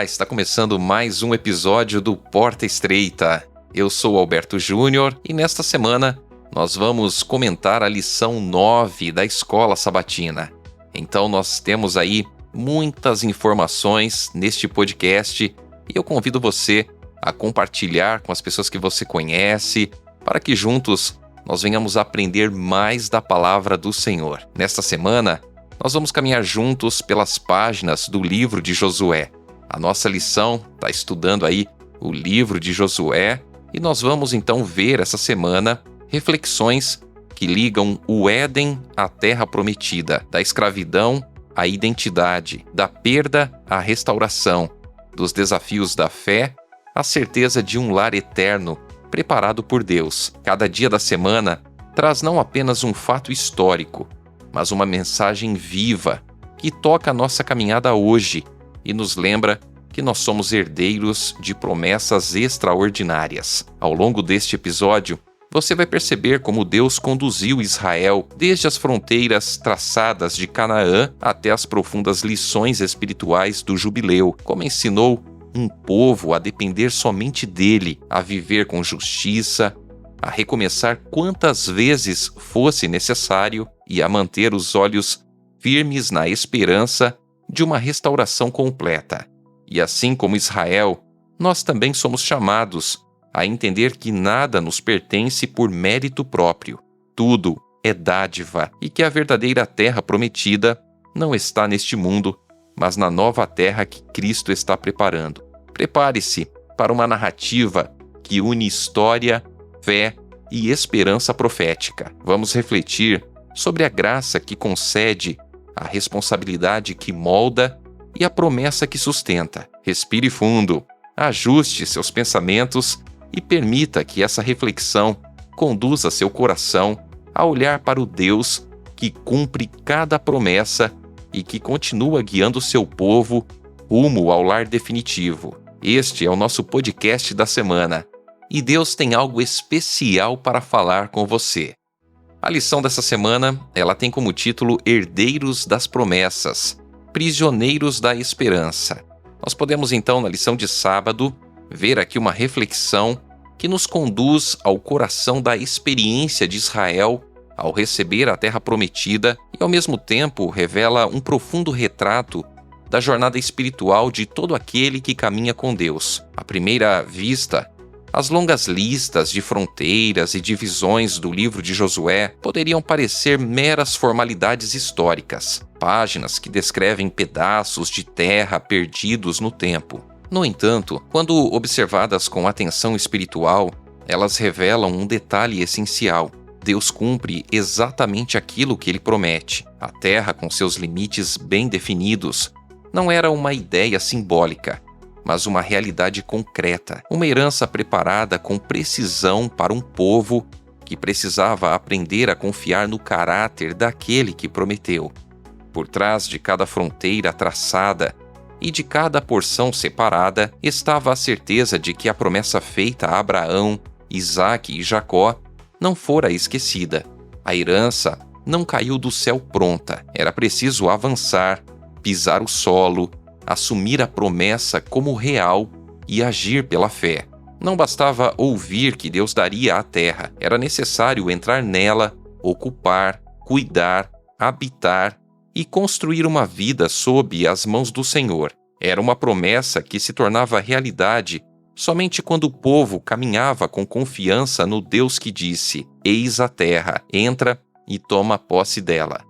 Olá, está começando mais um episódio do Porta Estreita. Eu sou Alberto Júnior e nesta semana nós vamos comentar a lição 9 da Escola Sabatina. Então nós temos aí muitas informações neste podcast e eu convido você a compartilhar com as pessoas que você conhece para que juntos nós venhamos aprender mais da palavra do Senhor. Nesta semana, nós vamos caminhar juntos pelas páginas do livro de Josué. A nossa lição está estudando aí o livro de Josué e nós vamos então ver essa semana reflexões que ligam o Éden à Terra Prometida, da escravidão à identidade, da perda à restauração, dos desafios da fé à certeza de um lar eterno preparado por Deus. Cada dia da semana traz não apenas um fato histórico, mas uma mensagem viva que toca a nossa caminhada hoje e nos lembra que nós somos herdeiros de promessas extraordinárias. Ao longo deste episódio, você vai perceber como Deus conduziu Israel desde as fronteiras traçadas de Canaã até as profundas lições espirituais do jubileu, como ensinou um povo a depender somente dele, a viver com justiça, a recomeçar quantas vezes fosse necessário e a manter os olhos firmes na esperança de uma restauração completa. E assim como Israel, nós também somos chamados a entender que nada nos pertence por mérito próprio. Tudo é dádiva e que a verdadeira terra prometida não está neste mundo, mas na nova terra que Cristo está preparando. Prepare-se para uma narrativa que une história, fé e esperança profética. Vamos refletir sobre a graça que concede, a responsabilidade que molda e a promessa que sustenta. Respire fundo, ajuste seus pensamentos e permita que essa reflexão conduza seu coração a olhar para o Deus que cumpre cada promessa e que continua guiando seu povo rumo ao lar definitivo. Este é o nosso podcast da semana e Deus tem algo especial para falar com você. A lição dessa semana, ela tem como título Herdeiros das Promessas, Prisioneiros da Esperança. Nós podemos então, na lição de sábado, ver aqui uma reflexão que nos conduz ao coração da experiência de Israel ao receber a terra prometida e, ao mesmo tempo, revela um profundo retrato da jornada espiritual de todo aquele que caminha com Deus. À primeira vista, as longas listas de fronteiras e divisões do livro de Josué poderiam parecer meras formalidades históricas, páginas que descrevem pedaços de terra perdidos no tempo. No entanto, quando observadas com atenção espiritual, elas revelam um detalhe essencial. Deus cumpre exatamente aquilo que ele promete. A terra, com seus limites bem definidos, não era uma ideia simbólica, mas uma realidade concreta, uma herança preparada com precisão para um povo que precisava aprender a confiar no caráter daquele que prometeu. Por trás de cada fronteira traçada e de cada porção separada estava a certeza de que a promessa feita a Abraão, Isaque e Jacó não fora esquecida. A herança não caiu do céu pronta, era preciso avançar, pisar o solo, assumir a promessa como real e agir pela fé. Não bastava ouvir que Deus daria a terra, era necessário entrar nela, ocupar, cuidar, habitar e construir uma vida sob as mãos do Senhor. Era uma promessa que se tornava realidade somente quando o povo caminhava com confiança no Deus que disse: "Eis a terra, entra e toma posse dela."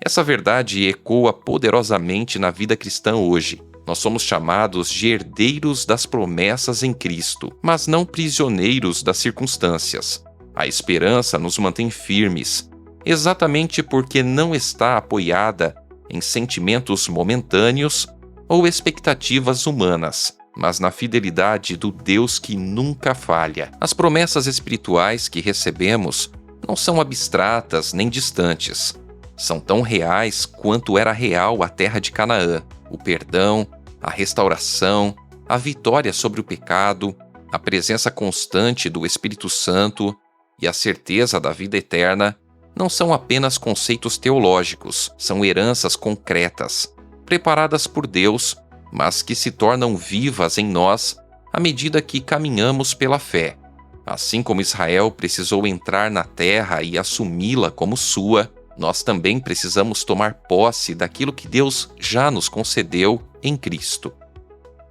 Essa verdade ecoa poderosamente na vida cristã hoje. Nós somos chamados de herdeiros das promessas em Cristo, mas não prisioneiros das circunstâncias. A esperança nos mantém firmes, exatamente porque não está apoiada em sentimentos momentâneos ou expectativas humanas, mas na fidelidade do Deus que nunca falha. As promessas espirituais que recebemos não são abstratas nem distantes. São tão reais quanto era real a terra de Canaã. O perdão, a restauração, a vitória sobre o pecado, a presença constante do Espírito Santo e a certeza da vida eterna não são apenas conceitos teológicos, são heranças concretas, preparadas por Deus mas que se tornam vivas em nós à medida que caminhamos pela fé. Assim como Israel precisou entrar na terra e assumi-la como sua, nós também precisamos tomar posse daquilo que Deus já nos concedeu em Cristo.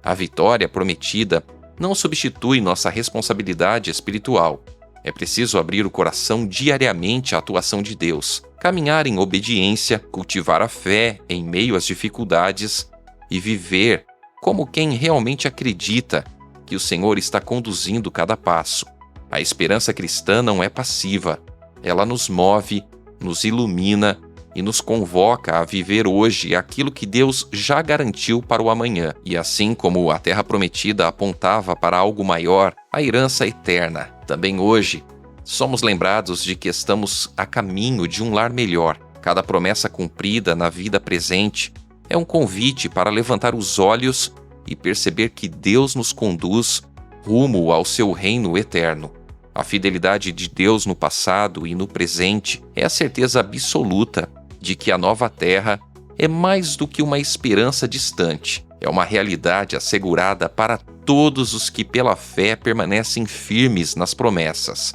A vitória prometida não substitui nossa responsabilidade espiritual. É preciso abrir o coração diariamente à atuação de Deus, caminhar em obediência, cultivar a fé em meio às dificuldades e viver como quem realmente acredita que o Senhor está conduzindo cada passo. A esperança cristã não é passiva. Ela nos move, nos ilumina e nos convoca a viver hoje aquilo que Deus já garantiu para o amanhã. E assim como a terra prometida apontava para algo maior, a herança eterna, também hoje somos lembrados de que estamos a caminho de um lar melhor. Cada promessa cumprida na vida presente é um convite para levantar os olhos e perceber que Deus nos conduz rumo ao seu reino eterno. A fidelidade de Deus no passado e no presente é a certeza absoluta de que a nova terra é mais do que uma esperança distante. É uma realidade assegurada para todos os que pela fé permanecem firmes nas promessas.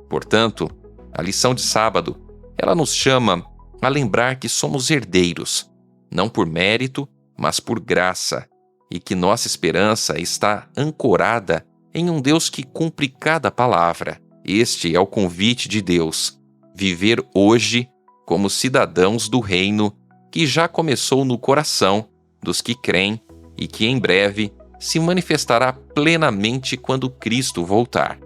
Portanto, a lição de sábado, ela nos chama a lembrar que somos herdeiros, não por mérito, mas por graça, e que nossa esperança está ancorada em um Deus que cumpre cada palavra. Este é o convite de Deus: viver hoje como cidadãos do reino que já começou no coração dos que creem e que em breve se manifestará plenamente quando Cristo voltar.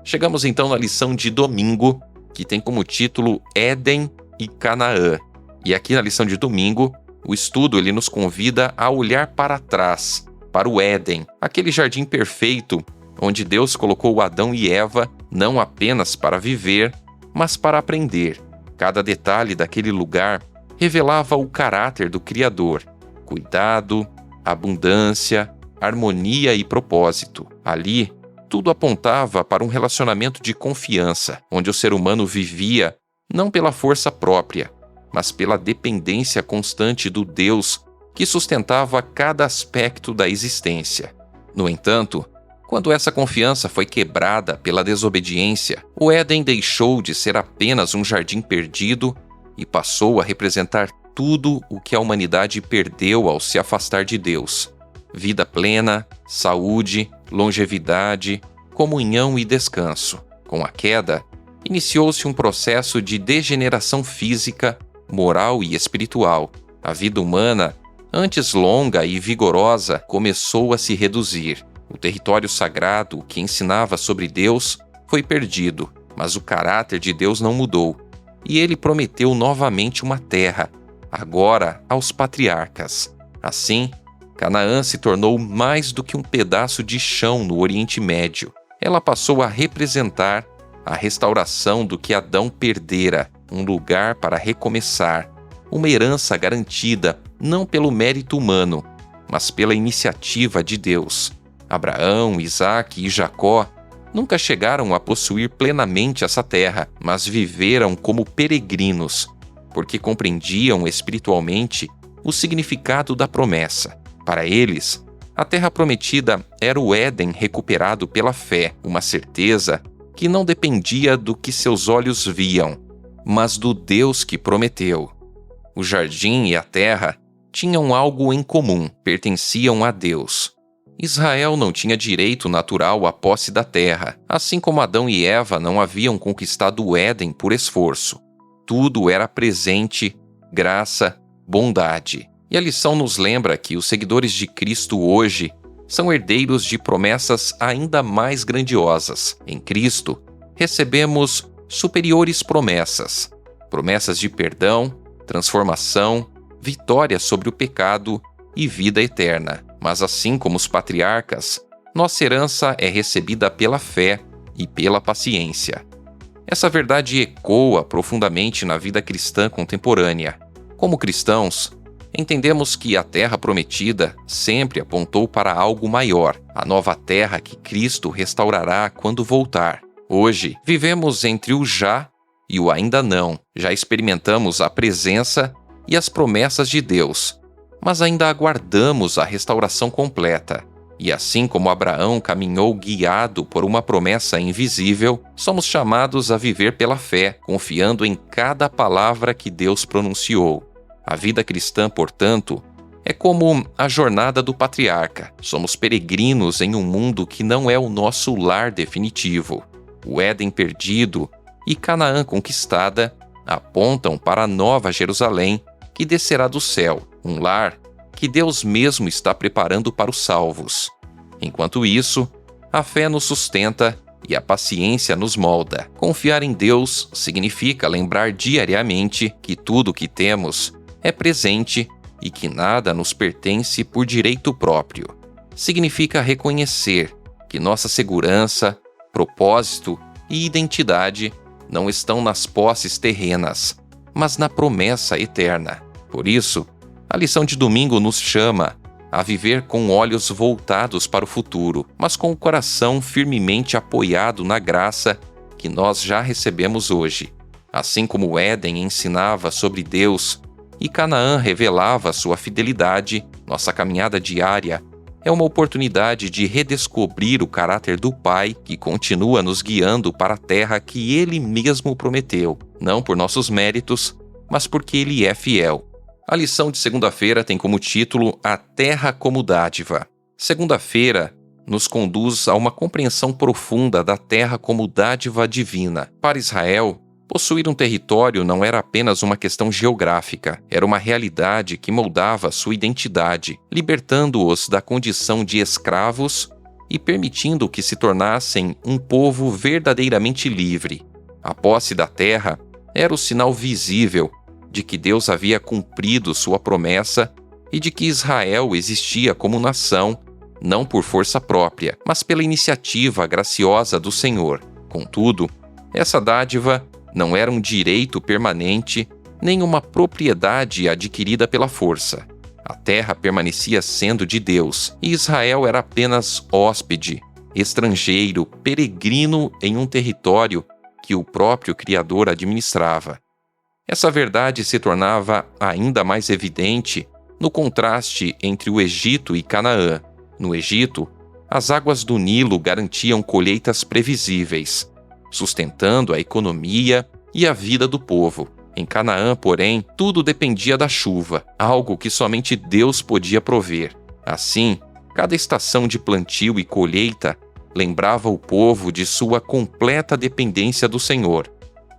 Chegamos então na lição de domingo, que tem como título Éden e Canaã. E aqui na lição de domingo, o estudo ele nos convida a olhar para trás, para o Éden, aquele jardim perfeito onde Deus colocou Adão e Eva não apenas para viver, mas para aprender. Cada detalhe daquele lugar revelava o caráter do Criador: cuidado, abundância, harmonia e propósito. Ali, tudo apontava para um relacionamento de confiança, onde o ser humano vivia não pela força própria, mas pela dependência constante do Deus que sustentava cada aspecto da existência. No entanto, quando essa confiança foi quebrada pela desobediência, o Éden deixou de ser apenas um jardim perdido e passou a representar tudo o que a humanidade perdeu ao se afastar de Deus: vida plena, saúde, longevidade, comunhão e descanso. Com a queda, iniciou-se um processo de degeneração física, moral e espiritual. A vida humana, antes longa e vigorosa, começou a se reduzir. O território sagrado que ensinava sobre Deus foi perdido, mas o caráter de Deus não mudou, e ele prometeu novamente uma terra, agora aos patriarcas. Assim, Canaã se tornou mais do que um pedaço de chão no Oriente Médio. Ela passou a representar a restauração do que Adão perdera, um lugar para recomeçar, uma herança garantida não pelo mérito humano, mas pela iniciativa de Deus. Abraão, Isaque e Jacó nunca chegaram a possuir plenamente essa terra, mas viveram como peregrinos, porque compreendiam espiritualmente o significado da promessa. Para eles, a terra prometida era o Éden recuperado pela fé, uma certeza que não dependia do que seus olhos viam, mas do Deus que prometeu. O jardim e a terra tinham algo em comum: pertenciam a Deus. Israel não tinha direito natural à posse da terra, assim como Adão e Eva não haviam conquistado o Éden por esforço. Tudo era presente, graça, bondade. E a lição nos lembra que os seguidores de Cristo hoje são herdeiros de promessas ainda mais grandiosas. Em Cristo, recebemos superiores promessas: promessas de perdão, transformação, vitória sobre o pecado e vida eterna. Mas assim como os patriarcas, nossa herança é recebida pela fé e pela paciência. Essa verdade ecoa profundamente na vida cristã contemporânea. Como cristãos, entendemos que a terra prometida sempre apontou para algo maior, a nova terra que Cristo restaurará quando voltar. Hoje, vivemos entre o já e o ainda não. Já experimentamos a presença e as promessas de Deus, mas ainda aguardamos a restauração completa. E assim como Abraão caminhou guiado por uma promessa invisível, somos chamados a viver pela fé, confiando em cada palavra que Deus pronunciou. A vida cristã, portanto, é como a jornada do patriarca. Somos peregrinos em um mundo que não é o nosso lar definitivo. O Éden perdido e Canaã conquistada apontam para a nova Jerusalém que descerá do céu, um lar que Deus mesmo está preparando para os salvos. Enquanto isso, a fé nos sustenta e a paciência nos molda. Confiar em Deus significa lembrar diariamente que tudo o que temos é presente e que nada nos pertence por direito próprio. Significa reconhecer que nossa segurança, propósito e identidade não estão nas posses terrenas, mas na promessa eterna. Por isso, a lição de domingo nos chama a viver com olhos voltados para o futuro, mas com o coração firmemente apoiado na graça que nós já recebemos hoje. Assim como o Éden ensinava sobre Deus e Canaã revelava sua fidelidade, nossa caminhada diária é uma oportunidade de redescobrir o caráter do Pai que continua nos guiando para a terra que Ele mesmo prometeu, não por nossos méritos, mas porque Ele é fiel. A lição de segunda-feira tem como título A Terra como Dádiva. Segunda-feira nos conduz a uma compreensão profunda da terra como dádiva divina. Para Israel, possuir um território não era apenas uma questão geográfica, era uma realidade que moldava sua identidade, libertando-os da condição de escravos e permitindo que se tornassem um povo verdadeiramente livre. A posse da terra era o sinal visível de que Deus havia cumprido sua promessa e de que Israel existia como nação, não por força própria, mas pela iniciativa graciosa do Senhor. Contudo, essa dádiva não era um direito permanente, nem uma propriedade adquirida pela força. A terra permanecia sendo de Deus, e Israel era apenas hóspede, estrangeiro, peregrino em um território que o próprio Criador administrava. Essa verdade se tornava ainda mais evidente no contraste entre o Egito e Canaã. No Egito, as águas do Nilo garantiam colheitas previsíveis, sustentando a economia e a vida do povo. Em Canaã, porém, tudo dependia da chuva, algo que somente Deus podia prover. Assim, cada estação de plantio e colheita lembrava o povo de sua completa dependência do Senhor.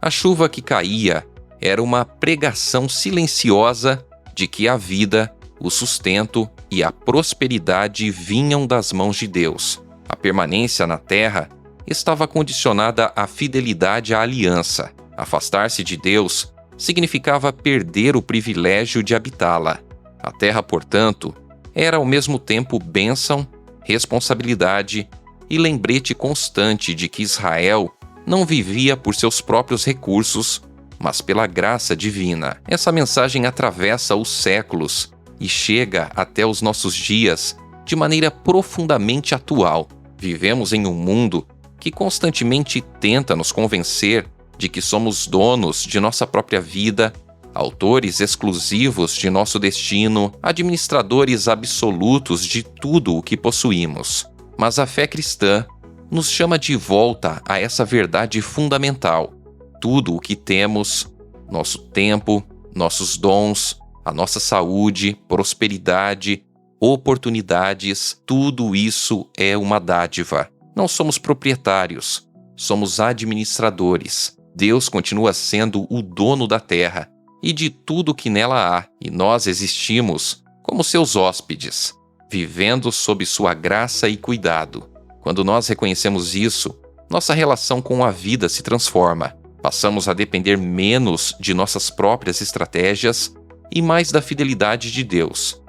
A chuva que caía era uma pregação silenciosa de que a vida, o sustento e a prosperidade vinham das mãos de Deus. A permanência na terra estava condicionada à fidelidade à aliança. Afastar-se de Deus significava perder o privilégio de habitá-la. A terra, portanto, era ao mesmo tempo bênção, responsabilidade e lembrete constante de que Israel não vivia por seus próprios recursos, mas pela graça divina. Essa mensagem atravessa os séculos e chega até os nossos dias de maneira profundamente atual. Vivemos em um mundo que constantemente tenta nos convencer de que somos donos de nossa própria vida, autores exclusivos de nosso destino, administradores absolutos de tudo o que possuímos. Mas a fé cristã nos chama de volta a essa verdade fundamental. Tudo o que temos, nosso tempo, nossos dons, a nossa saúde, prosperidade, oportunidades, tudo isso é uma dádiva. Não somos proprietários, somos administradores. Deus continua sendo o dono da terra e de tudo que nela há, e nós existimos como seus hóspedes, vivendo sob sua graça e cuidado. Quando nós reconhecemos isso, nossa relação com a vida se transforma. Passamos a depender menos de nossas próprias estratégias e mais da fidelidade de Deus.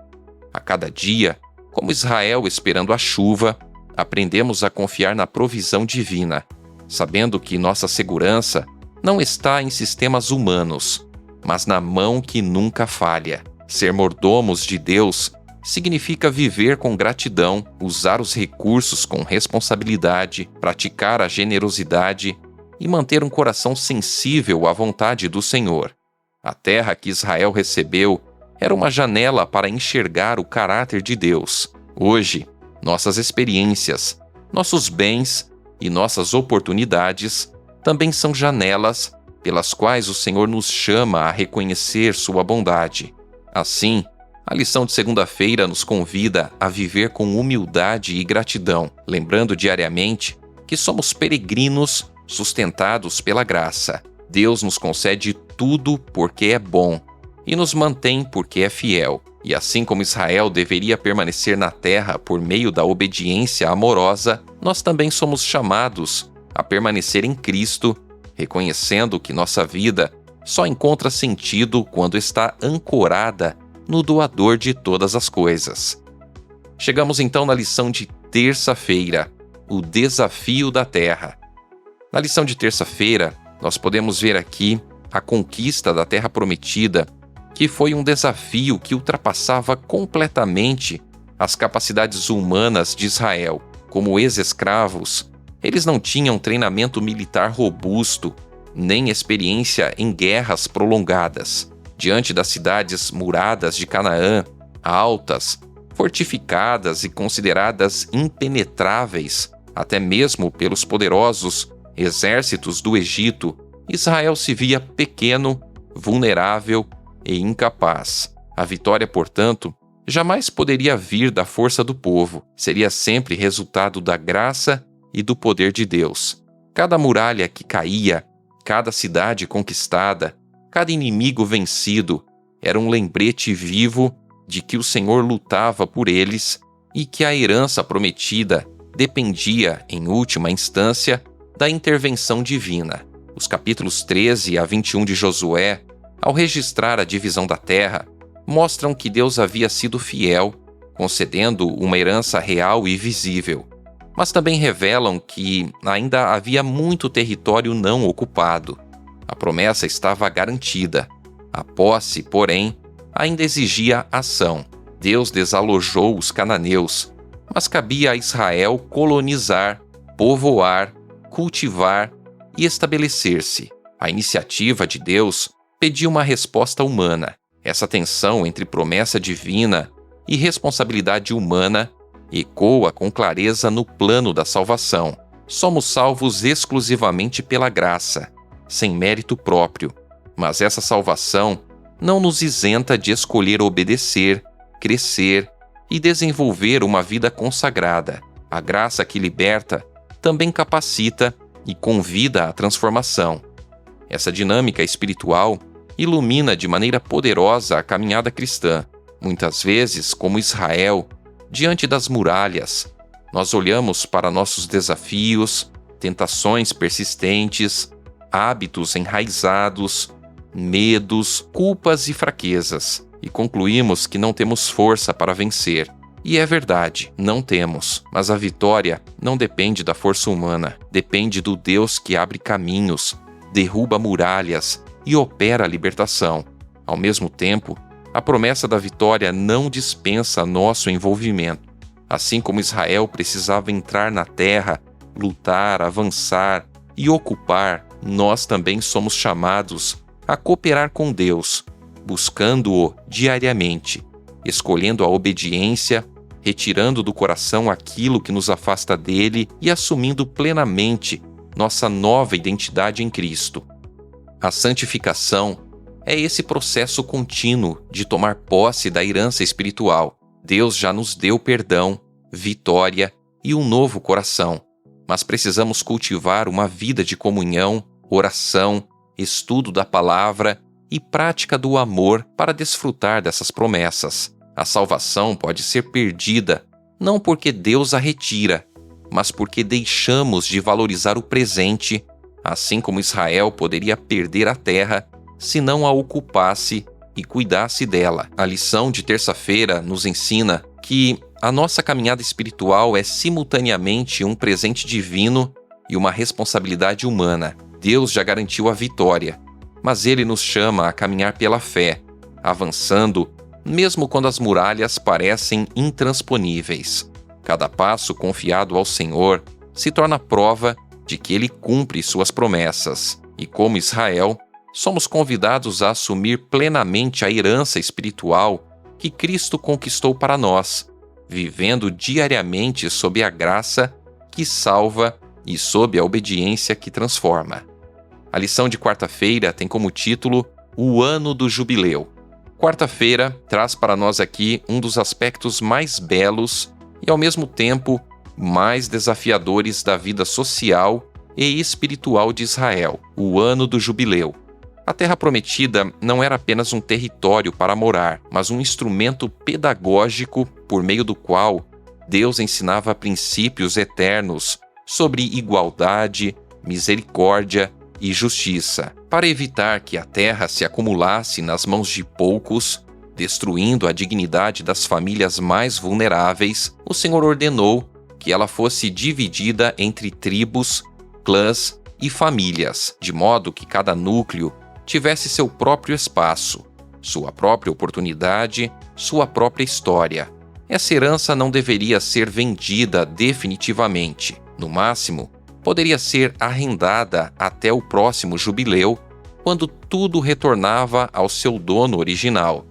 A cada dia, como Israel esperando a chuva, aprendemos a confiar na provisão divina, sabendo que nossa segurança não está em sistemas humanos, mas na mão que nunca falha. Ser mordomos de Deus significa viver com gratidão, usar os recursos com responsabilidade, praticar a generosidade e manter um coração sensível à vontade do Senhor. A terra que Israel recebeu Era uma janela para enxergar o caráter de Deus. Hoje, nossas experiências, nossos bens e nossas oportunidades também são janelas pelas quais o Senhor nos chama a reconhecer sua bondade. Assim, a lição de segunda-feira nos convida a viver com humildade e gratidão, lembrando diariamente que somos peregrinos sustentados pela graça. Deus nos concede tudo porque é bom e nos mantém porque é fiel. E assim como Israel deveria permanecer na terra por meio da obediência amorosa, nós também somos chamados a permanecer em Cristo, reconhecendo que nossa vida só encontra sentido quando está ancorada no doador de todas as coisas. Chegamos então na lição de terça-feira, o desafio da terra. Na lição de terça-feira, nós podemos ver aqui a conquista da terra prometida, que foi um desafio que ultrapassava completamente as capacidades humanas de Israel. Como ex-escravos, eles não tinham treinamento militar robusto, nem experiência em guerras prolongadas. Diante das cidades muradas de Canaã, altas, fortificadas e consideradas impenetráveis, até mesmo pelos poderosos exércitos do Egito, Israel se via pequeno, vulnerável e incapaz. A vitória, portanto, jamais poderia vir da força do povo, seria sempre resultado da graça e do poder de Deus. Cada muralha que caía, cada cidade conquistada, cada inimigo vencido, era um lembrete vivo de que o Senhor lutava por eles e que a herança prometida dependia, em última instância, da intervenção divina. Os capítulos 13 a 21 de Josué, ao registrar a divisão da terra, mostram que Deus havia sido fiel, concedendo uma herança real e visível. Mas também revelam que ainda havia muito território não ocupado. A promessa estava garantida. A posse, porém, ainda exigia ação. Deus desalojou os cananeus, mas cabia a Israel colonizar, povoar, cultivar e estabelecer-se. A iniciativa de Deus pedia uma resposta humana. Essa tensão entre promessa divina e responsabilidade humana ecoa com clareza no plano da salvação. Somos salvos exclusivamente pela graça, sem mérito próprio, mas essa salvação não nos isenta de escolher obedecer, crescer e desenvolver uma vida consagrada. A graça que liberta também capacita e convida à transformação. Essa dinâmica espiritual ilumina de maneira poderosa a caminhada cristã. Muitas vezes, como Israel, diante das muralhas, nós olhamos para nossos desafios, tentações persistentes, hábitos enraizados, medos, culpas e fraquezas, e concluímos que não temos força para vencer. E é verdade, não temos, mas a vitória não depende da força humana, depende do Deus que abre caminhos, derruba muralhas e opera a libertação. Ao mesmo tempo, a promessa da vitória não dispensa nosso envolvimento. Assim como Israel precisava entrar na terra, lutar, avançar e ocupar, nós também somos chamados a cooperar com Deus, buscando-o diariamente, escolhendo a obediência, retirando do coração aquilo que nos afasta dele e assumindo plenamente nossa nova identidade em Cristo. A santificação é esse processo contínuo de tomar posse da herança espiritual. Deus já nos deu perdão, vitória e um novo coração, mas precisamos cultivar uma vida de comunhão, oração, estudo da palavra e prática do amor para desfrutar dessas promessas. A salvação pode ser perdida, não porque Deus a retira, mas porque deixamos de valorizar o presente, assim como Israel poderia perder a terra se não a ocupasse e cuidasse dela. A lição de terça-feira nos ensina que a nossa caminhada espiritual é simultaneamente um presente divino e uma responsabilidade humana. Deus já garantiu a vitória, mas Ele nos chama a caminhar pela fé, avançando mesmo quando as muralhas parecem intransponíveis. Cada passo confiado ao Senhor se torna prova de que Ele cumpre suas promessas. E como Israel, somos convidados a assumir plenamente a herança espiritual que Cristo conquistou para nós, vivendo diariamente sob a graça que salva e sob a obediência que transforma. A lição de quarta-feira tem como título O Ano do Jubileu. Quarta-feira traz para nós aqui um dos aspectos mais belos e, ao mesmo tempo, mais desafiadores da vida social e espiritual de Israel, o Ano do Jubileu. A Terra Prometida não era apenas um território para morar, mas um instrumento pedagógico por meio do qual Deus ensinava princípios eternos sobre igualdade, misericórdia e justiça, para evitar que a terra se acumulasse nas mãos de poucos, destruindo a dignidade das famílias mais vulneráveis. O Senhor ordenou que ela fosse dividida entre tribos, clãs e famílias, de modo que cada núcleo tivesse seu próprio espaço, sua própria oportunidade, sua própria história. Essa herança não deveria ser vendida definitivamente. No máximo, poderia ser arrendada até o próximo jubileu, quando tudo retornava ao seu dono original.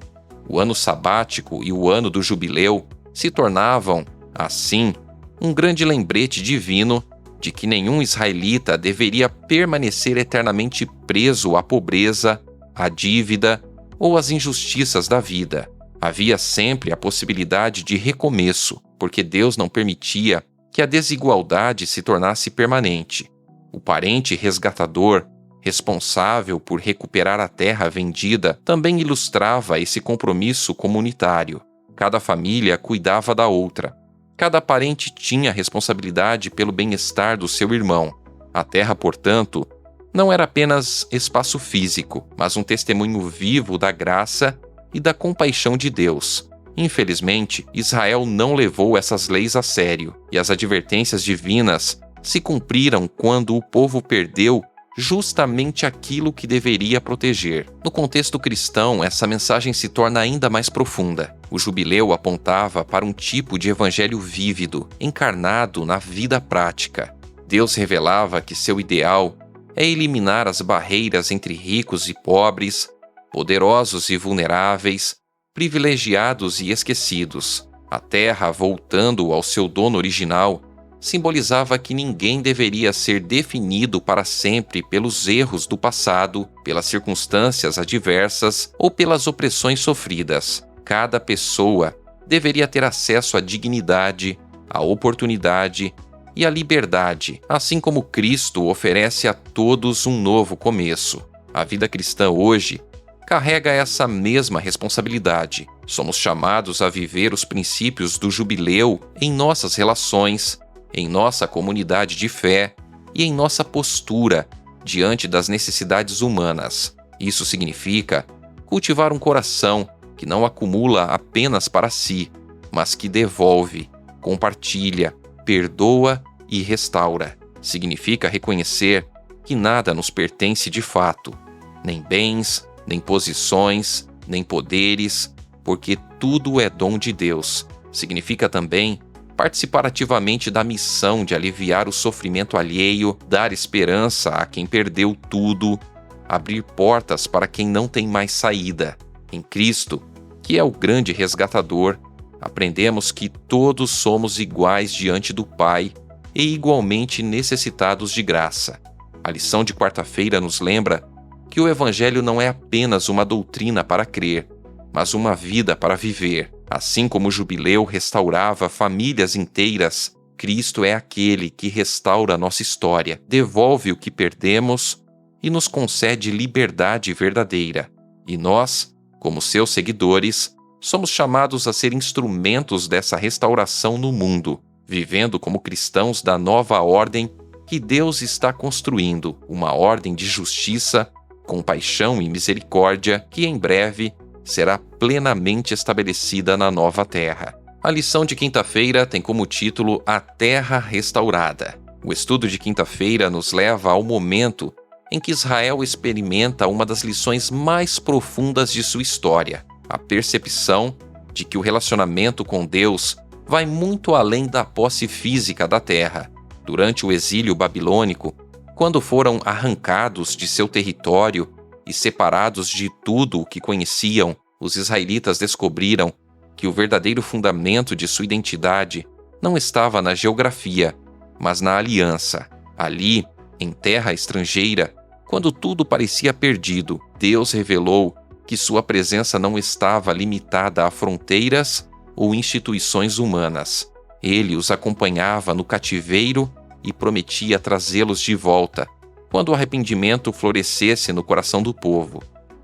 O ano sabático e o ano do jubileu se tornavam, assim, um grande lembrete divino de que nenhum israelita deveria permanecer eternamente preso à pobreza, à dívida ou às injustiças da vida. Havia sempre a possibilidade de recomeço, porque Deus não permitia que a desigualdade se tornasse permanente. O parente resgatador, responsável por recuperar a terra vendida, também ilustrava esse compromisso comunitário. Cada família cuidava da outra. Cada parente tinha responsabilidade pelo bem-estar do seu irmão. A terra, portanto, não era apenas espaço físico, mas um testemunho vivo da graça e da compaixão de Deus. Infelizmente, Israel não levou essas leis a sério, e as advertências divinas se cumpriram quando o povo perdeu justamente aquilo que deveria proteger. No contexto cristão, essa mensagem se torna ainda mais profunda. O jubileu apontava para um tipo de evangelho vívido, encarnado na vida prática. Deus revelava que seu ideal é eliminar as barreiras entre ricos e pobres, poderosos e vulneráveis, privilegiados e esquecidos. A terra, voltando ao seu dono original, simbolizava que ninguém deveria ser definido para sempre pelos erros do passado, pelas circunstâncias adversas ou pelas opressões sofridas. Cada pessoa deveria ter acesso à dignidade, à oportunidade e à liberdade, assim como Cristo oferece a todos um novo começo. A vida cristã hoje carrega essa mesma responsabilidade. Somos chamados a viver os princípios do jubileu em nossas relações, em nossa comunidade de fé e em nossa postura diante das necessidades humanas. Isso significa cultivar um coração que não acumula apenas para si, mas que devolve, compartilha, perdoa e restaura. Significa reconhecer que nada nos pertence de fato, nem bens, nem posições, nem poderes, porque tudo é dom de Deus. Significa também participar ativamente da missão de aliviar o sofrimento alheio, dar esperança a quem perdeu tudo, abrir portas para quem não tem mais saída. Em Cristo, que é o grande resgatador, aprendemos que todos somos iguais diante do Pai e igualmente necessitados de graça. A lição de quarta-feira nos lembra que o Evangelho não é apenas uma doutrina para crer, mas uma vida para viver. Assim como o jubileu restaurava famílias inteiras, Cristo é aquele que restaura a nossa história, devolve o que perdemos e nos concede liberdade verdadeira. E nós, como seus seguidores, somos chamados a ser instrumentos dessa restauração no mundo, vivendo como cristãos da nova ordem que Deus está construindo, uma ordem de justiça, compaixão e misericórdia que em breve será plenamente estabelecida na nova terra. A lição de quinta-feira tem como título A Terra Restaurada. O estudo de quinta-feira nos leva ao momento em que Israel experimenta uma das lições mais profundas de sua história, a percepção de que o relacionamento com Deus vai muito além da posse física da terra. Durante o exílio babilônico, quando foram arrancados de seu território e separados de tudo o que conheciam, os israelitas descobriram que o verdadeiro fundamento de sua identidade não estava na geografia, mas na aliança. Ali, em terra estrangeira, quando tudo parecia perdido, Deus revelou que sua presença não estava limitada a fronteiras ou instituições humanas. Ele os acompanhava no cativeiro e prometia trazê-los de volta, quando o arrependimento florescesse no coração do povo.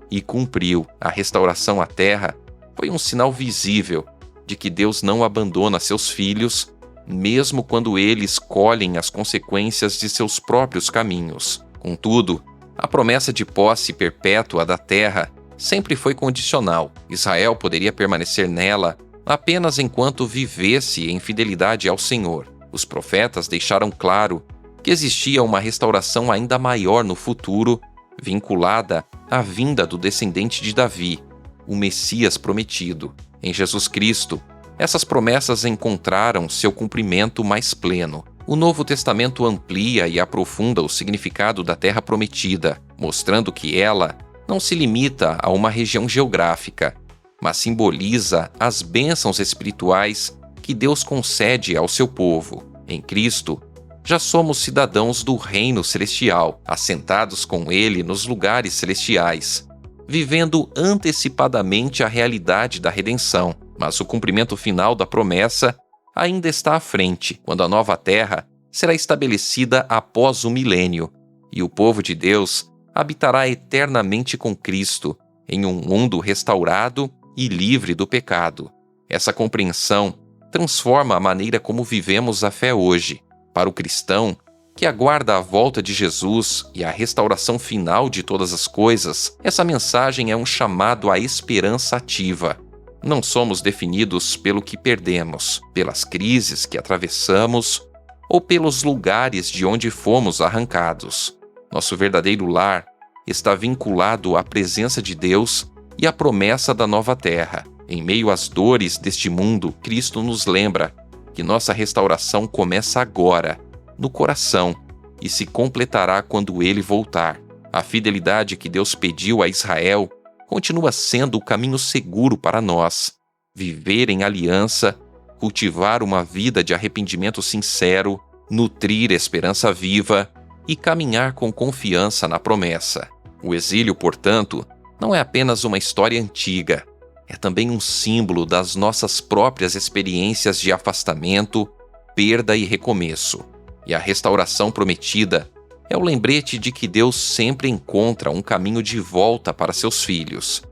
E cumpriu. A restauração à terra foi um sinal visível de que Deus não abandona seus filhos, mesmo quando eles colhem as consequências de seus próprios caminhos. Contudo, a promessa de posse perpétua da terra sempre foi condicional. Israel poderia permanecer nela apenas enquanto vivesse em fidelidade ao Senhor. Os profetas deixaram claro que existia uma restauração ainda maior no futuro, vinculada à vinda do descendente de Davi, o Messias prometido. Em Jesus Cristo, essas promessas encontraram seu cumprimento mais pleno. O Novo Testamento amplia e aprofunda o significado da Terra Prometida, mostrando que ela não se limita a uma região geográfica, mas simboliza as bênçãos espirituais que Deus concede ao seu povo. Em Cristo, já somos cidadãos do reino celestial, assentados com Ele nos lugares celestiais, vivendo antecipadamente a realidade da redenção. Mas o cumprimento final da promessa ainda está à frente, quando a nova terra será estabelecida após o milênio, e o povo de Deus habitará eternamente com Cristo, em um mundo restaurado e livre do pecado. Essa compreensão transforma a maneira como vivemos a fé hoje. Para o cristão, que aguarda a volta de Jesus e a restauração final de todas as coisas, essa mensagem é um chamado à esperança ativa. Não somos definidos pelo que perdemos, pelas crises que atravessamos ou pelos lugares de onde fomos arrancados. Nosso verdadeiro lar está vinculado à presença de Deus e à promessa da nova terra. Em meio às dores deste mundo, Cristo nos lembra que nossa restauração começa agora, no coração, e se completará quando Ele voltar. A fidelidade que Deus pediu a Israel continua sendo o caminho seguro para nós. Viver em aliança, cultivar uma vida de arrependimento sincero, nutrir esperança viva e caminhar com confiança na promessa. O exílio, portanto, não é apenas uma história antiga, é também um símbolo das nossas próprias experiências de afastamento, perda e recomeço. E a restauração prometida é o lembrete de que Deus sempre encontra um caminho de volta para seus filhos.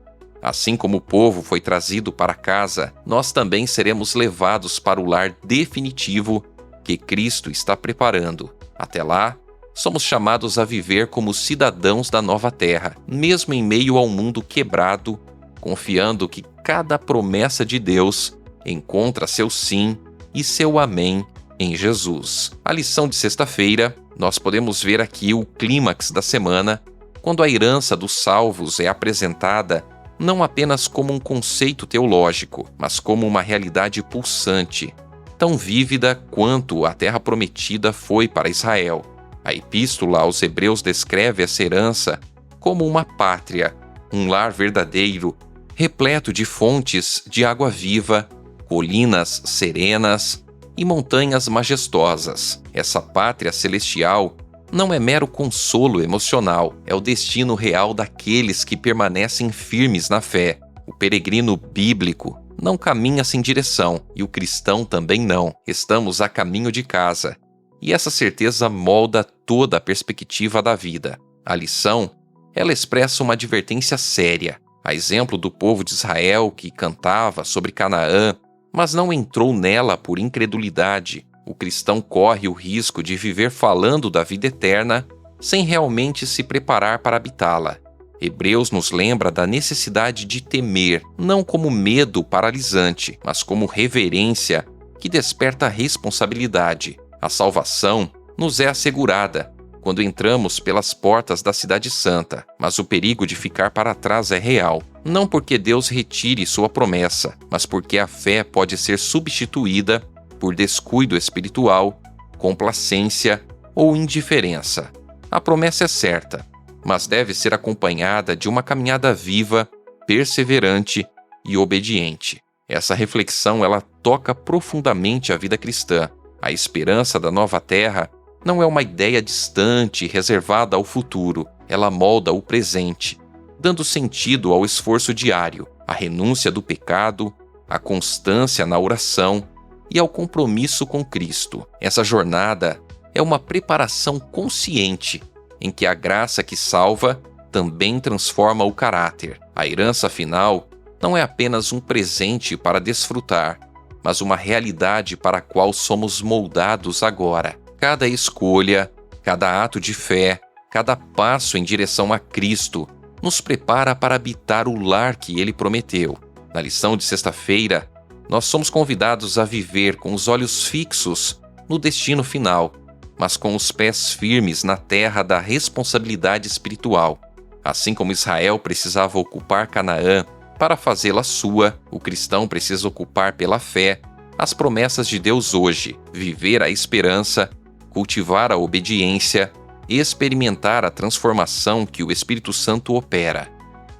Assim como o povo foi trazido para casa, nós também seremos levados para o lar definitivo que Cristo está preparando. Até lá, somos chamados a viver como cidadãos da nova terra, mesmo em meio ao mundo quebrado, confiando que cada promessa de Deus encontra seu sim e seu amém em Jesus. A lição de sexta-feira, nós podemos ver aqui o clímax da semana, quando a herança dos salvos é apresentada não apenas como um conceito teológico, mas como uma realidade pulsante, tão vívida quanto a terra prometida foi para Israel. A epístola aos Hebreus descreve essa herança como uma pátria, um lar verdadeiro, repleto de fontes de água viva, colinas serenas e montanhas majestosas. Essa pátria celestial não é mero consolo emocional, é o destino real daqueles que permanecem firmes na fé. O peregrino bíblico não caminha sem direção, e o cristão também não. Estamos a caminho de casa, e essa certeza molda toda a perspectiva da vida. A lição, ela expressa uma advertência séria, a exemplo do povo de Israel que cantava sobre Canaã, mas não entrou nela por incredulidade. O cristão corre o risco de viver falando da vida eterna sem realmente se preparar para habitá-la. Hebreus nos lembra da necessidade de temer, não como medo paralisante, mas como reverência que desperta responsabilidade. A salvação nos é assegurada quando entramos pelas portas da Cidade Santa, mas o perigo de ficar para trás é real, não porque Deus retire sua promessa, mas porque a fé pode ser substituída por descuido espiritual, complacência ou indiferença. A promessa é certa, mas deve ser acompanhada de uma caminhada viva, perseverante e obediente. Essa reflexão ela toca profundamente a vida cristã. A esperança da nova terra não é uma ideia distante, reservada ao futuro. Ela molda o presente, dando sentido ao esforço diário, à renúncia do pecado, à constância na oração e ao compromisso com Cristo. Essa jornada é uma preparação consciente, em que a graça que salva também transforma o caráter. A herança final não é apenas um presente para desfrutar, mas uma realidade para a qual somos moldados agora. Cada escolha, cada ato de fé, cada passo em direção a Cristo nos prepara para habitar o lar que Ele prometeu. Na lição de sexta-feira, nós somos convidados a viver com os olhos fixos no destino final, mas com os pés firmes na terra da responsabilidade espiritual. Assim como Israel precisava ocupar Canaã para fazê-la sua, o cristão precisa ocupar pela fé as promessas de Deus hoje, viver a esperança, cultivar a obediência e experimentar a transformação que o Espírito Santo opera.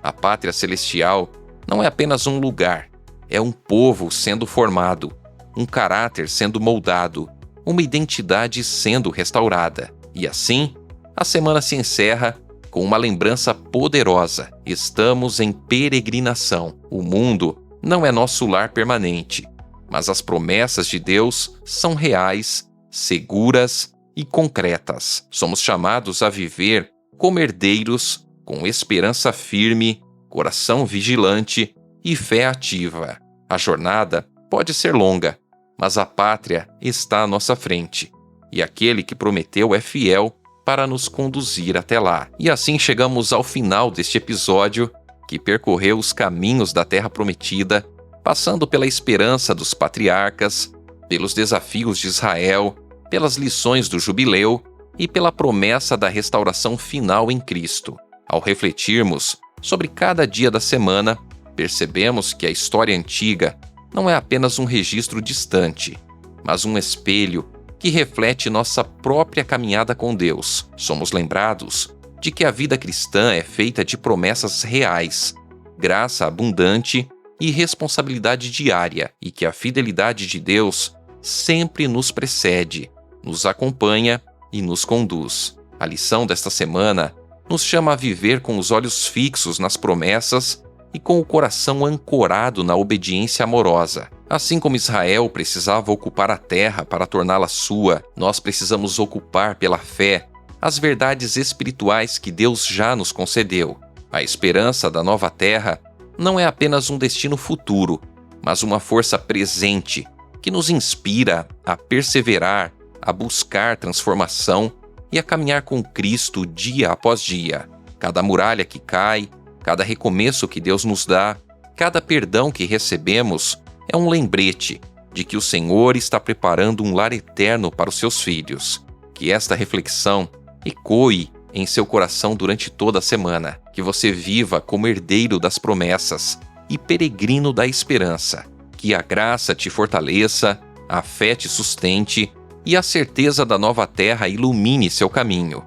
A pátria celestial não é apenas um lugar, é um povo sendo formado, um caráter sendo moldado, uma identidade sendo restaurada. E assim, a semana se encerra com uma lembrança poderosa. Estamos em peregrinação. O mundo não é nosso lar permanente, mas as promessas de Deus são reais, seguras e concretas. Somos chamados a viver como herdeiros, com esperança firme, coração vigilante e fé ativa. A jornada pode ser longa, mas a pátria está à nossa frente, e aquele que prometeu é fiel para nos conduzir até lá. E assim chegamos ao final deste episódio, que percorreu os caminhos da Terra Prometida, passando pela esperança dos patriarcas, pelos desafios de Israel, pelas lições do jubileu e pela promessa da restauração final em Cristo. Ao refletirmos sobre cada dia da semana, percebemos que a história antiga não é apenas um registro distante, mas um espelho que reflete nossa própria caminhada com Deus. Somos lembrados de que a vida cristã é feita de promessas reais, graça abundante e responsabilidade diária, e que a fidelidade de Deus sempre nos precede, nos acompanha e nos conduz. A lição desta semana nos chama a viver com os olhos fixos nas promessas e com o coração ancorado na obediência amorosa. Assim como Israel precisava ocupar a terra para torná-la sua, nós precisamos ocupar pela fé as verdades espirituais que Deus já nos concedeu. A esperança da nova terra não é apenas um destino futuro, mas uma força presente que nos inspira a perseverar, a buscar transformação e a caminhar com Cristo dia após dia. Cada muralha que cai, cada recomeço que Deus nos dá, cada perdão que recebemos é um lembrete de que o Senhor está preparando um lar eterno para os seus filhos. Que esta reflexão ecoe em seu coração durante toda a semana, que você viva como herdeiro das promessas e peregrino da esperança. Que a graça te fortaleça, a fé te sustente e a certeza da nova terra ilumine seu caminho.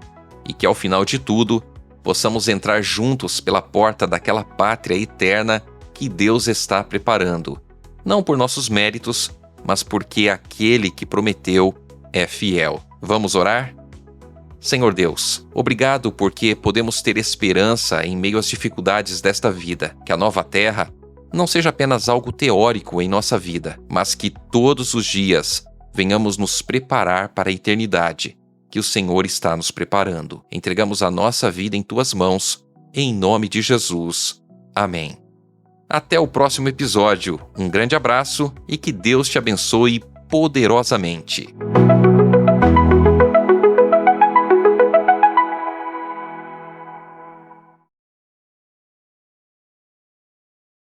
E que ao final de tudo, possamos entrar juntos pela porta daquela pátria eterna que Deus está preparando. Não por nossos méritos, mas porque aquele que prometeu é fiel. Vamos orar? Senhor Deus, obrigado porque podemos ter esperança em meio às dificuldades desta vida. Que a nova terra não seja apenas algo teórico em nossa vida, mas que todos os dias venhamos nos preparar para a eternidade, que o Senhor está nos preparando. Entregamos a nossa vida em Tuas mãos, em nome de Jesus. Amém. Até o próximo episódio. Um grande abraço e que Deus te abençoe poderosamente.